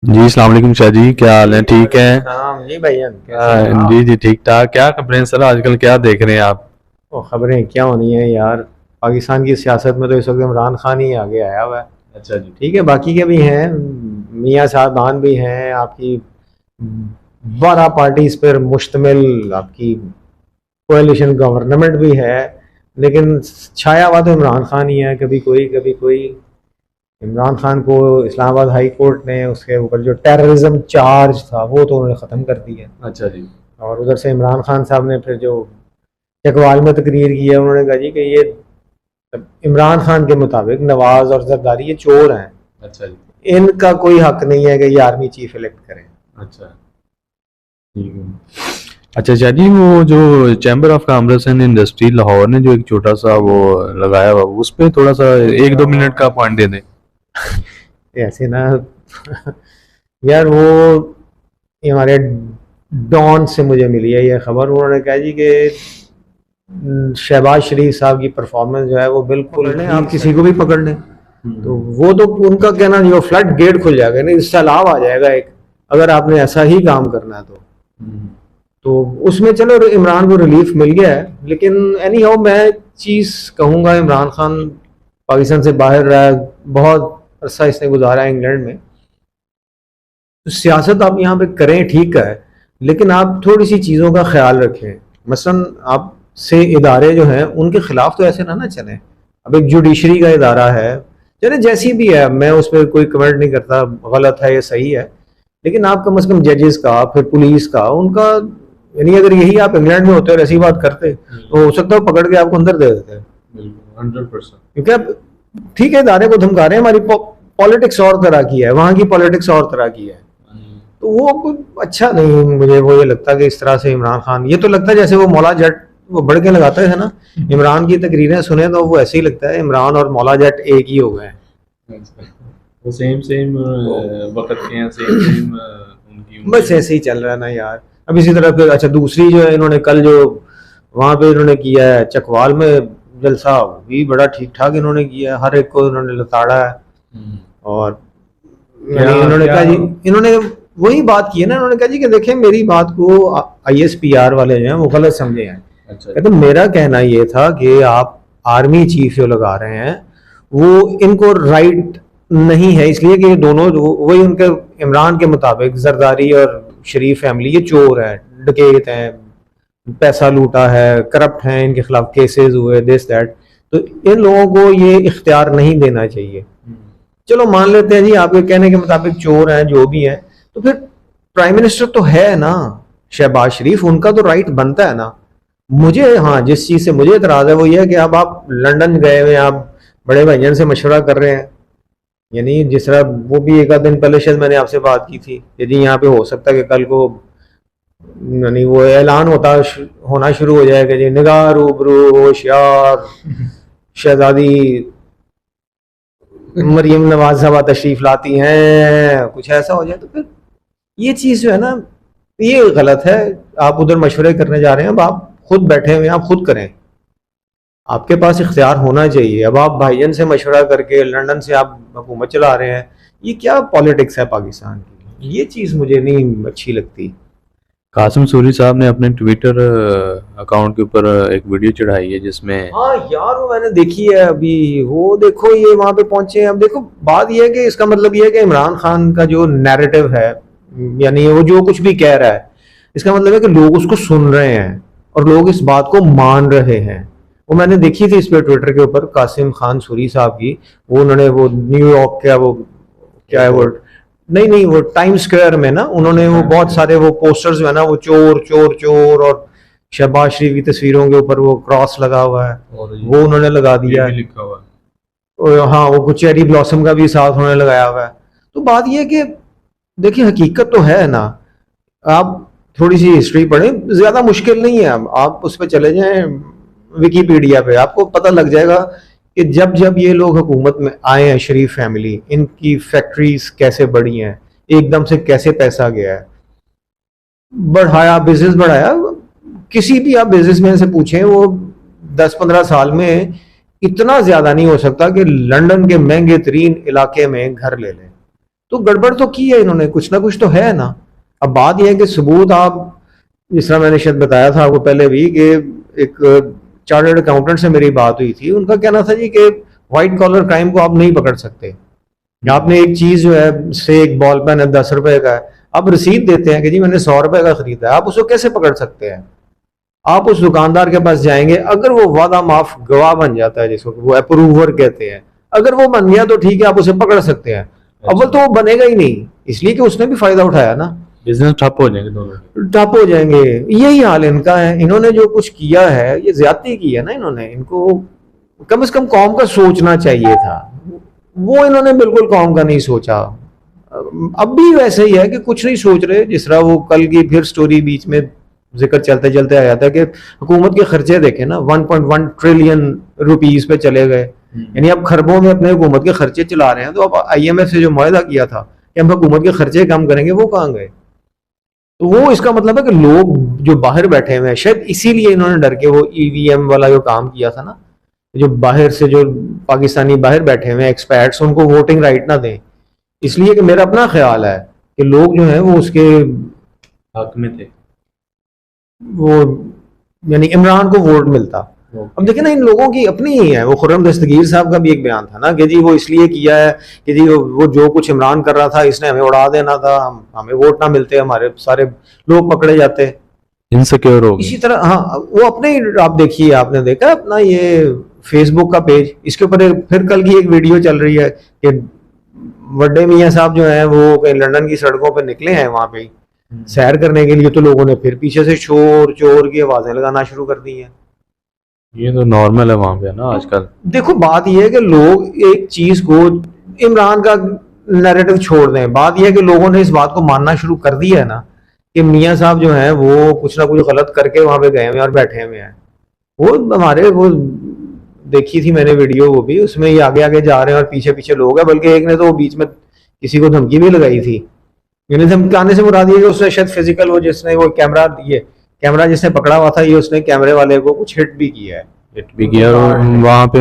जी अस्सलाम वालेकुम शाह जी, क्या हाल है? ठीक है। हाँ जी भाईजान, कैसे हैं आप? जी जी ठीक ठाक। क्या खबरें हैं सर, आजकल क्या देख रहे हैं आप? वो खबरें क्या होनी है यार। पाकिस्तान की सियासत में तो इस वक्त इमरान खान ही आगे आया हुआ है। अच्छा जी। ठीक है, बाकी के भी हैं, मियाँ साहबान भी हैं आपकी, 12 पार्टीज पर मुश्तमिल आपकी कोalition गवर्नमेंट भी है। लेकिन छाया हुआ तो इमरान खान ही है, कभी कोई कभी कोई। इमरान खान को इस्लामाबाद हाई कोर्ट ने उसके ऊपर जो टेररिज्म चार्ज था वो तो उन्होंने ख़त्म कर दिया। अच्छा जी। और उधर से इमरान खान साहब ने फिर जो चकवाल में तकरीर की है, उन्होंने कहा जी कि ये इमरान खान के मुताबिक नवाज और जरदारी ये चोर हैं, अच्छा जी। इनका कोई हक नहीं है कि ये आर्मी चीफ इलेक्ट करें। अच्छा ठीक है। अच्छा शाह जी, वो जो chamber of commerce and industry Lahore ने जो एक छोटा सा वो लगाया हुआ, उस पे थोड़ा सा 1-2 मिनट का पॉइंट दे दें। ऐसे ना यार, वो ये हमारे डॉन से मुझे मिली है ये खबर। उन्होंने कहा जी कि शहबाज शरीफ साहब की परफॉर्मेंस जो है वो बिल्कुल पकड़ लें, आप किसी को भी पकड़ लें तो वो तो उनका कहना जो फ्लड गेट खुल जाएगा, नहीं सैलाब आ जाएगा एक, अगर आपने ऐसा ही काम करना है तो उसमें चलो इमरान को रिलीफ मिल गया है। लेकिन एनी हाउ मैं चीज़ कहूँगा, इमरान खान पाकिस्तान से बाहर रहा है, बहुत अरसा इसने गुजारा है इंग्लैंड में। तो सियासत आप यहाँ पे करें ठीक है, लेकिन आप थोड़ी सी चीज़ों का ख्याल रखें। मसलन आप से इदारे जो हैं उनके खिलाफ तो ऐसे ना चलें। अब एक जुडिशरी का इदारा है, चले जैसी भी है, मैं उस पर कोई कमेंट नहीं करता, गलत है या सही है, लेकिन आप कम से कम जजेस का, फिर पुलिस का, उनका, यानी अगर यही आप इंग्लैंड में होते और ऐसी बात करते तो हो सकता है पकड़ के आपको अंदर दे देते हैं। 100%। क्योंकि आप ठीक है इदारे को धमका रहे हैं, हमारी पॉलिटिक्स और तरह की है, वहाँ की पॉलिटिक्स और तरह की है, तो वो कोई अच्छा नहीं। मुझे वो ये लगता है कि इस तरह से इमरान खान, ये तो लगता है जैसे वो मौला जट वो बढ़ के लगाते है ना, इमरान की तकरीरें सुने तो वो ऐसे ही लगता है इमरान और मौला जट एक ही हो गए हैं। अच्छा, वो सेम सेम वक्त के हैं, सेम सेम उनकी बस उम्र। ऐसे ही चल रहा है ना यार। अब इसी तरह फिर अच्छा दूसरी जो है, इन्होंने कल जो वहां पे इन्होंने किया है चकवाल में जलसा, भी बड़ा ठीक ठाक इन्होंने किया है, हर एक को इन्होंने लताड़ा है। और यानी इन्होंने कहा जी, इन्होंने वही बात की है ना, इन्होंने कहा जी कि देखें मेरी बात को ISPR वाले जो हैं वो गलत समझे हैं। अच्छा कहते मेरा कहना ये था कि आप आर्मी चीफ जो लगा रहे हैं वो इनको राइट नहीं है, इसलिए कि ये दोनों वही उनके इमरान के मुताबिक जरदारी और शरीफ फैमिली ये चोर है, डकैत हैं, पैसा लूटा है, करप्ट हैं, इनके खिलाफ केसेस हुए, दिस दैट, तो इन लोगों को ये इख्तियार नहीं देना चाहिए। चलो मान लेते हैं जी आपके कहने के मुताबिक चोर हैं जो भी हैं, तो फिर प्राइम मिनिस्टर तो है ना शहबाज शरीफ, उनका तो राइट बनता है ना। मुझे हाँ जिस चीज से मुझे इतराज है वो ये है कि अब आप लंदन गए हुए हैं, आप बड़े भाईजान से मशवरा कर रहे हैं, यानी जिस तरह वो भी एक आध दिन पहले शायद मैंने आपसे बात की थी, यदि यहाँ पे हो सकता है कि कल को यानी वो ऐलान होना शुरू हो जाएगा जी, निगाह रूबरू होशियार शहजादी मरियम नवाज साहब तशरीफ लाती हैं, कुछ ऐसा हो जाए तो फिर ये चीज जो है ना ये गलत है। आप उधर मशवरे करने जा रहे हैं, अब आप खुद बैठे हुए हैं, आप खुद करें, आपके पास इख्तियार होना चाहिए। अब आप भाईजन से मशवरा करके लंदन से आप हुकूमत चला रहे हैं, ये क्या पॉलिटिक्स है पाकिस्तान की, ये चीज़ मुझे नहीं अच्छी लगती। कासिम सूरी साहब ने अपने ट्विटर अकाउंट के ऊपर एक वीडियो चढ़ाई है जिसमें हाँ यार वो मैंने देखी है अभी, वो देखो ये वहां पे पहुंचे हैं। अब देखो बात ये है कि इसका मतलब ये है कि इमरान खान का जो नैरेटिव है, यानी वो जो कुछ भी कह रहा है, इसका मतलब है कि लोग उसको सुन रहे हैं और लोग इस बात को मान रहे हैं। वो मैंने देखी थी इस पे ट्विटर के ऊपर कासिम खान सूरी साहब की, वो उन्होंने वो न्यूयॉर्क का वो क्या है वो, नहीं नहीं वो टाइम स्क्वायर में ना उन्होंने वो बहुत सारे वो पोस्टर्स जो है ना वो चोर चोर चोर और शहबाज शरीफ की तस्वीरों के ऊपर वो क्रॉस लगा हुआ है, और वो उन्होंने लगा दिया है। लिखा हुआ और हाँ वो कुछ चेरी ब्लॉसम का भी साथ उन्होंने लगाया हुआ है। तो बात ये है कि देखिए हकीकत तो है ना, आप थोड़ी सी हिस्ट्री पढ़ें, ज्यादा मुश्किल नहीं है, आप उस पर चले जाएं विकीपीडिया पे, आपको पता लग जाएगा कि जब जब ये लोग हुकूमत में आए हैं, शरीफ फैमिली, इनकी फैक्ट्रीज कैसे बढ़ी हैं, एकदम से कैसे पैसा गया है, बढ़ाया, बिजनेस बढ़ाया। किसी भी आप बिजनेसमैन से पूछें, वो 10-15 साल में इतना ज्यादा नहीं हो सकता कि लंदन के महंगे तरीन इलाके में घर ले लें। तो गड़बड़ तो की है इन्होंने, कुछ ना कुछ तो है ना। अब बात यह है कि सबूत आप, जिस तरह मैंने शायद बताया था आपको पहले भी कि एक चार्टर्ड अकाउंटेंट से मेरी बात हुई थी, उनका कहना था जी कि व्हाइट कॉलर क्राइम को आप नहीं पकड़ सकते। आपने एक चीज जो है, से एक बॉल पेन है 10 रुपए का है, आप रसीद देते हैं कि जी मैंने 100 रुपए का खरीदा है, आप उसको कैसे पकड़ सकते हैं? आप उस दुकानदार के पास जाएंगे, अगर वो वादा माफ गवाह बन जाता है, जिसको वो अप्रूवर कहते हैं, अगर वो बन गया तो ठीक है, आप उसे पकड़ सकते हैं। अव्वल तो वो बनेगा ही नहीं, इसलिए कि उसने भी फायदा उठाया ना, बिजनेस ठप हो जाएंगे दोनों। ठप हो जाएंगे। यही हाल इनका है। इन्होंने जो कुछ किया है, ये ज्यादती की है ना इन्होंने। इनको कम से कम कौम का सोचना चाहिए था, वो इन्होंने बिल्कुल कौम का नहीं सोचा। अब भी वैसे ही है कि कुछ नहीं सोच रहे। जिस तरह वो कल की फिर स्टोरी बीच में जिक्र चलते चलते आया था कि हुकूमत के खर्चे देखे ना, 1.1 ट्रिलियन रुपीस पे चले गए, यानी अब खरबों में अपने हुकूमत के खर्चे चला रहे हैं। तो अब IMF से जो मुआहदा किया था कि हम हुकूमत के खर्चे कम करेंगे, वो कहाँ गए? तो वो इसका मतलब है कि लोग जो बाहर बैठे हुए हैं, शायद इसीलिए इन्होंने डर के वो EVM वाला जो काम किया था ना, जो बाहर से जो पाकिस्तानी बाहर बैठे हुए हैं एक्सपर्ट्स, उनको वोटिंग राइट ना दें। इसलिए कि मेरा अपना ख्याल है कि लोग जो हैं वो उसके हक में थे, वो यानी इमरान को वोट मिलता। अब देखिए ना, इन लोगों की अपनी ही है। वो खुर्रम दस्तगीर साहब का भी एक बयान था ना कि जी वो इसलिए किया है कि जी वो जो कुछ इमरान कर रहा था, इसने हमें उड़ा देना था, हमें वोट ना मिलते, हमारे सारे लोग पकड़े जाते, इनसिक्योर हो इसी गए। तरह। हाँ, वो अपने ही, आप देखिए, आपने देखा अपना ये फेसबुक का पेज, इसके ऊपर फिर कल की एक वीडियो चल रही है कि बड़े मियाँ साहब जो हैं वो कहीं लंदन की सड़कों पर निकले हैं वहां पे सैर करने के लिए, तो लोगों ने फिर पीछे से शोर चोर की आवाजें लगाना शुरू कर दी हैं। ये तो नॉर्मल है वहां पे ना आजकल। देखो बात यह है कि लोग एक चीज को, इमरान का नैरेटिव छोड़ दें, बात यह है कि लोगों ने इस बात को मानना शुरू कर दिया है ना कि मियाँ साहब जो हैं वो कुछ ना कुछ गलत करके वहां पे गए हुए और बैठे हुए हैं। वो हमारे वो देखी थी मैंने वीडियो, वो भी उसमें ये आगे आगे जा रहे हैं और पीछे पीछे लोग हैं। बल्कि एक ने तो बीच में किसी को धमकी भी लगाई थी, यानी धमकाने से मुराद ये कि उसने शायद फिजिकल, वो जिसने वो कैमरा जिसने पकड़ा हुआ था, ये उसने कैमरे वाले को कुछ हिट भी किया है। हिट भी किया और वहां पे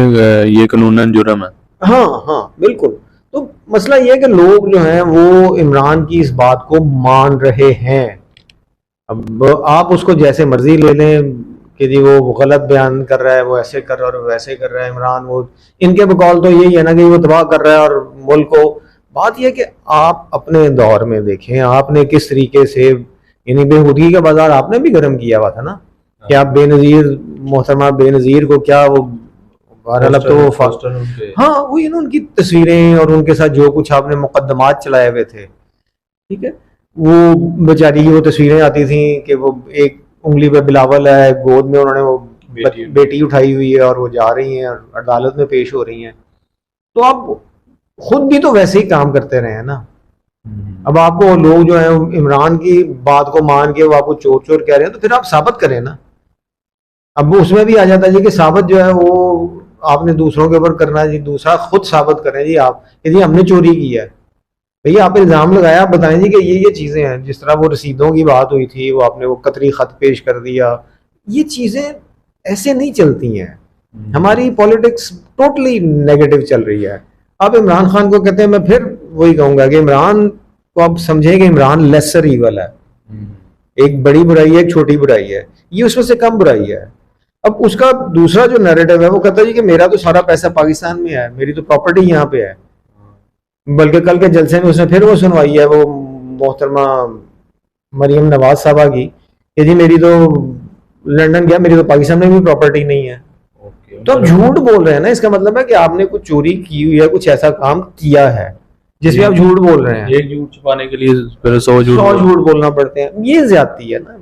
ये कानूनन जुर्म है। हाँ हाँ बिल्कुल। तो मसला ये है कि लोग जो हैं वो इमरान की इस बात को मान रहे हैं। अब आप उसको जैसे मर्जी ले लें कि जी वो गलत बयान कर रहा है, वो ऐसे कर रहा है और वैसे कर रहा है इमरान, वो इनके बकौल तो यही है ना कि वो तबाह कर रहा है और मुल्क को। बात यह कि आप अपने दौर में देखें आपने किस तरीके से, यानी बेहूदगी का बाजार आपने भी गर्म किया हुआ था ना कि आप बेनजीर, मोहतरमा बेनजीर को क्या वो बहरहाल अब तो वो हाँ वही ना, उनकी तस्वीरें और उनके साथ जो कुछ आपने मुकदमात चलाए हुए थे, ठीक है, वो बेचारी की वो तस्वीरें आती थी कि वो एक उंगली पे बिलावल है, गोद में उन्होंने वो बेटी उठाई हुई है और वो जा रही हैं और अदालत में पेश हो रही हैं। तो आप खुद भी तो वैसे ही काम करते रहे हैं ना। अब आपको लोग जो है इमरान की बात को मान के वो आपको चोर चोर कह रहे हैं, तो फिर आप साबित करें ना। अब वो उसमें भी आ जाता है जी कि साबित जो है वो आपने दूसरों के ऊपर करना है जी, दूसरा खुद साबित करें जी आप कि जी हमने चोरी की है। भैया आप इल्जाम लगाया, आप बताएं जी कि ये चीजें हैं। जिस तरह वो रसीदों की बात हुई थी, वो आपने वो कतरी खत पेश कर दिया, ये चीजें ऐसे नहीं चलती हैं। हमारी पॉलिटिक्स टोटली नेगेटिव चल रही है। अब इमरान खान को कहते हैं, मैं फिर वही कहूंगा कि इमरान को आप समझें कि इमरान लेसर ईवल है। एक बड़ी बुराई है, एक छोटी बुराई है, ये उसमें से कम बुराई है। अब उसका दूसरा जो नैरेटिव है वो कहता है जी कि मेरा तो सारा पैसा पाकिस्तान में है, मेरी तो प्रॉपर्टी यहाँ पे है। बल्कि कल के जलसे में उसने फिर वो सुनवाई है वो मोहतरमा मरियम नवाज साहबा की कि जी मेरी तो लंदन गया, मेरी तो पाकिस्तान में भी प्रॉपर्टी नहीं है। तो आप झूठ बोल रहे हैं ना, इसका मतलब है कि आपने कुछ चोरी की हुई है, कुछ ऐसा काम किया है जिसमें आप झूठ बोल रहे हैं। एक झूठ छुपाने के लिए फिर 100 झूठ बोलना पड़ते हैं, ये ज्यादती है ना।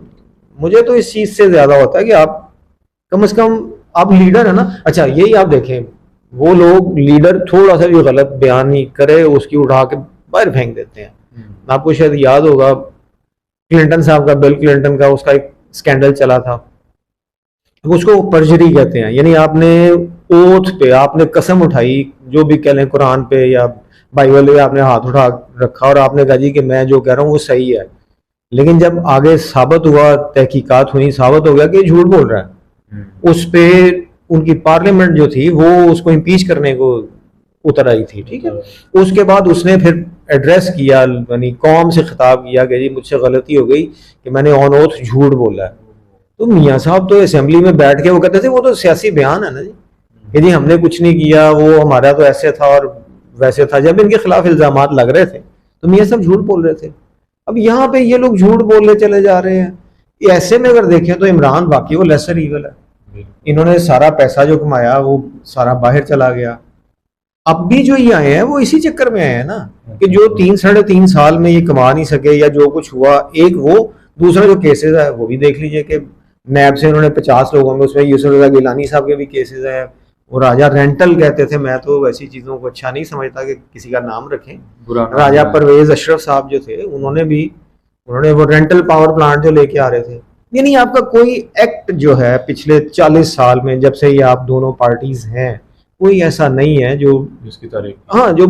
मुझे तो इस चीज से ज्यादा होता है कि आप कम से कम, आप लीडर है ना। अच्छा यही आप देखें, वो लोग लीडर थोड़ा सा भी गलत बयान ही करे उसकी उठा के बाहर फेंक देते हैं। आपको शायद याद होगा क्लिंटन साहब का, बिल क्लिंटन का, उसका एक स्कैंडल चला था, उसको परजरी कहते हैं। यानी आपने ओथ पे आपने कसम उठाई, जो भी कह लें, कुरान पे या बाइबल पे आपने हाथ उठा रखा और आपने कहा जी कि मैं जो कह रहा हूँ वो सही है। लेकिन जब आगे साबित हुआ, तहकीकात हुई, साबित हो गया कि झूठ बोल रहा है, उस पे उनकी पार्लियामेंट जो थी वो उसको इम्पीच करने को उतर आई थी, ठीक है। उसके बाद उसने फिर एड्रेस किया, यानी कौम से खिताब किया कि जी मुझसे गलती हो गई कि मैंने ऑन ओथ झूठ बोला है। तो मियाँ साहब तो असेंबली में बैठ के वो कहते थे वो तो सियासी बयान है ना जी, कि जी हमने कुछ नहीं किया, वो हमारा तो ऐसे था और वैसे था। जब इनके खिलाफ इल्जामात लग रहे थे तो मियाँ साहब झूठ बोल रहे थे। अब यहाँ पे ये लोग झूठ बोलने चले जा रहे हैं। ऐसे में अगर देखें तो इमरान वाकई वो लेसर ईवल है। इन्होंने सारा पैसा जो कमाया वो सारा बाहर चला गया। अब भी जो ये आए हैं वो इसी चक्कर में आए हैं ना, कि जो 3-3.5 साल में ये कमा नहीं सके या जो कुछ हुआ, एक वो, दूसरा जो केसेस है वो भी देख लीजिए कि नैब से उन्होंने 50 लोगों में, उसमें यूसुफ रजा गिलानी साहब के भी केसेस है। वो राजा रेंटल कहते थे, मैं तो वैसी चीज़ों को अच्छा नहीं समझता कि किसी का नाम रखें। राजा परवेज अशरफ साहब जो थे उन्होंने वो रेंटल पावर प्लांट जो लेके आ रहे थे। यानी आपका कोई एक्ट जो है पिछले 40 साल में, जब से ये आप दोनों पार्टीज हैं, कोई ऐसा नहीं है जो जिसकी तारीफ, हाँ, जो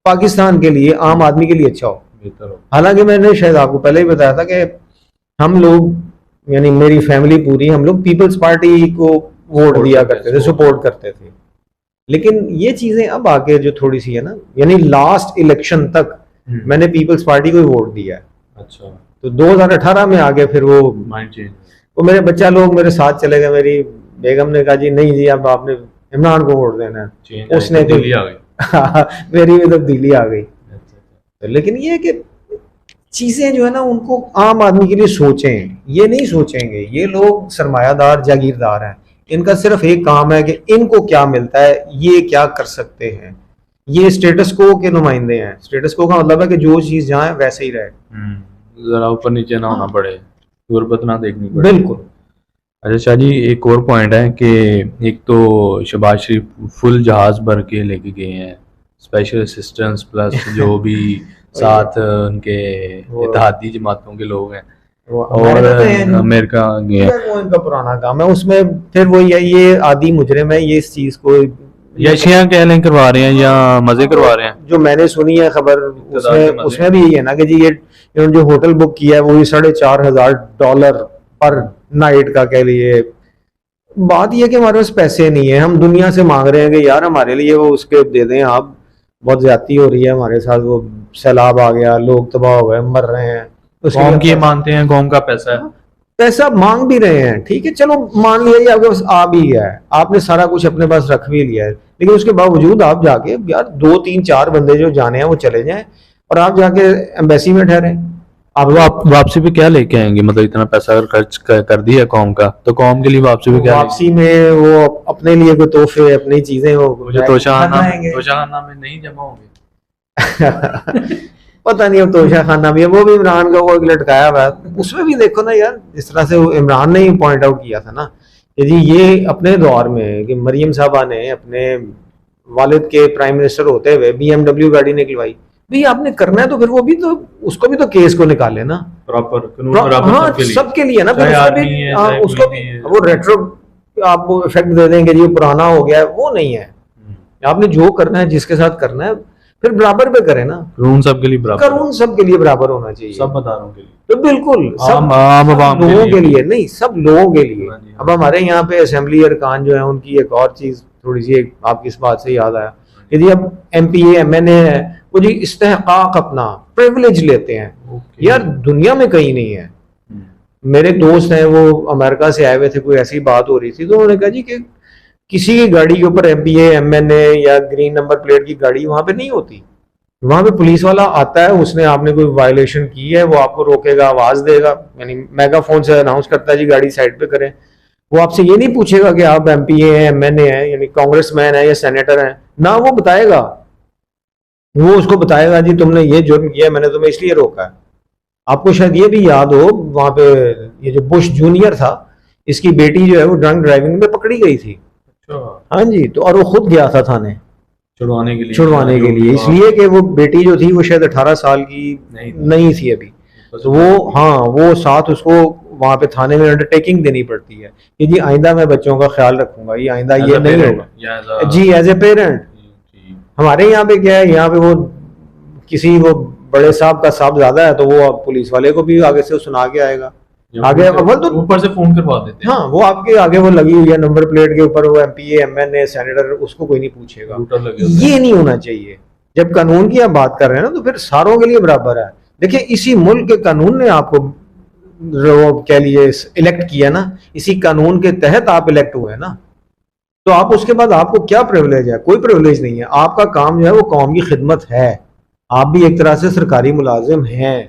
पाकिस्तान के लिए, आम आदमी के लिए अच्छा हो, बेहतर हो। हालांकि मैंने शायद आपको पहले ही बताया था कि हम लोग, यानी मेरी फैमिली पूरी, हम लोग पीपल्स पार्टी को वोट दिया करते थे, सपोर्ट करते थे। लेकिन ये चीजें अब आगे जो थोड़ी सी है ना, यानी लास्ट इलेक्शन तक मैंने पीपल्स पार्टी को ही वोट दिया है। अच्छा, तो 2018 में आगे फिर वो माइंड चेंज, वो मेरे बच्चा लोग मेरे साथ चले गए। मेरी बेगम ने कहा जी नहीं जी अब आपने इमरान को वोट देना है। उसने तो तब्दीली आ गई। मेरी भी तब्दीली आ गई। तो लेकिन ये है कि चीजें जो है ना उनको आम आदमी के लिए सोचें, ये नहीं सोचेंगे। ये लोग सरमायादार जागीरदार हैं, इनका सिर्फ एक काम है कि इनको क्या मिलता है, ये क्या कर सकते हैं। ये स्टेटस को के नुमाइंदे हैं। स्टेटस को का मतलब है कि जो चीज जहाँ है वैसे ही रहे, जरा ऊपर नीचे ना होना पड़े, गुर्बत ना देखनी पड़े। बिल्कुल। अच्छा शाह जी, एक और पॉइंट है कि एक तो शहबाज शरीफ फुल जहाज भर के लेके गए हैं, स्पेशल असिस्टेंस प्लस जो भी साथ उनके इत्तेहादी जमातों के लोग हैं, और अमेरिका गए। वो इनका पुराना काम है, उसमें फिर वही है, ये आदि मुजरिम है, ये इस चीज को या शियां कह लें करवा रहे हैं या मजे करवा रहे हैं। जो मैंने सुनी है खबर, उसमें भी यही है ना कि जी ये इन्होंने जो होटल बुक किया है वो $4,500 पर नाइट का कह लिए। बात यह कि हमारे पास पैसे नहीं है, हम दुनिया से मांग रहे हैं कि यार हमारे लिए वो उसके दे दें आप, बहुत ज्यादती हो रही है हमारे साथ, वो सैलाब आ गया, लोग तबाह हो गए, मर रहे हैं। कौम की मानते हैं, कौम का पैसा है, पैसा मांग भी रहे हैं, ठीक है चलो मान लिया ये आपके पास आ भी गया है, आपने सारा कुछ अपने पास रख भी लिया है, लेकिन उसके बावजूद आप जाके यार 2-3-4 बंदे जो जाने हैं वो चले जाएं और आप जाके एम्बेसी में ठहरे। आप वापसी पे क्या लेके आएंगे? मतलब इतना पैसा अगर खर्च कर दिया कौम का, तो कौम के लिए वापसी पे क्या? वापसी में वो अपने लिए कोई तोहफे, अपनी चीजें, वो जो तोशाखाना में नहीं जमा होंगे। पता नहीं अब तोशा खाना भी है, वो भी इमरान का वो एक लटकाया हुआ है। उसमें भी देखो ना यार, जिस तरह से इमरान ने ही पॉइंट आउट किया था ना कि जी ये अपने दौर में कि मरियम साहबा ने अपने वालिद के प्राइम मिनिस्टर होते हुए BMW गाड़ी निकलवाई, भाई आपने करना है तो फिर वो भी तो, उसको भी तो केस को निकाले ना प्रॉपर। हाँ सबके लिए ना, फिर उसको भी वो रेट्रो आप इफेक्ट दे देंगे जी पुराना हो गया है, वो नहीं है। आपने जो करना है, जिसके साथ करना है, फिर बराबर पे करें ना। कानून सबके लिए बराबर, कानून सबके लिए बराबर होना चाहिए, सब मतदारों के लिए तो बिल्कुल सब लोगों के लिए नहीं, सब लोगों के लिए। अब हमारे यहाँ पे असेंबली अरकान जो है उनकी एक और चीज थोड़ी सी, आपकी इस बात से याद आया कि जी अब MPA MNA है वो जी इस्तेहकाक अपना प्रिविलेज लेते हैं, यार दुनिया में कहीं नहीं है। मेरे दोस्त हैं वो अमेरिका से आए हुए थे, कोई ऐसी बात हो रही थी तो उन्होंने कहा जी कि किसी की गाड़ी के ऊपर MPA MNA या ग्रीन नंबर प्लेट की गाड़ी वहां पे नहीं होती। वहां पे पुलिस वाला आता है, उसने आपने कोई वायलेशन की है वो आपको रोकेगा, आवाज देगा, यानी मेगाफोन से अनाउंस करता है जी गाड़ी साइड पे करें। वो आपसे ये नहीं पूछेगा कि आप MPA हैं MNA हैं, यानी कांग्रेसमैन है या सेनेटर हैं ना, वो बताएगा, वो उसको बताएगा जी तुमने ये जुर्म किया, मैंने तुम्हें इसलिए रोका है। आपको शायद ये भी याद हो, वहां पे ये जो बुश जूनियर था, इसकी बेटी जो है वो ड्रंक ड्राइविंग में पकड़ी गई थी। हाँ जी, तो और वो खुद गया था थाने छुड़वाने के लिए, इसलिए कि वो बेटी जो थी वो शायद 18 साल की नहीं थी अभी, तो वो हाँ वो साथ उसको वहां पे थाने में अंडरटेकिंग देनी पड़ती है कि जी आइंदा मैं बच्चों का ख्याल रखूंगा, ये आइंदा ये नहीं होगा जी, एज ए पेरेंट। हमारे यहाँ पे क्या है, यहाँ पे वो किसी वो बड़े साहब का साहब ज्यादा है तो वो पुलिस वाले को भी आगे से सुना के आएगा, आगे अव्वल तो ऊपर से फोन करवा देते हैं। हाँ, वो आपके आगे वो लगी हुई है नंबर प्लेट के ऊपर, वो एमपीए एमएनए सेनेटर, उसको कोई नहीं पूछेगा। रूटर लगे होते हैं। ये नहीं होना चाहिए। जब कानून की आप बात कर रहे हैं ना, तो फिर सारों के लिए बराबर है। देखिए, इसी मुल्क के कानून ने आपको कह लीजिए इलेक्ट किया ना, इसी कानून के तहत आप इलेक्ट हुए ना, तो आप उसके बाद आपको क्या प्रिविलेज है? कोई प्रिविलेज नहीं है। आपका काम जो है वो कौम की खिदमत है। आप भी एक तरह से सरकारी मुलाजिम हैं।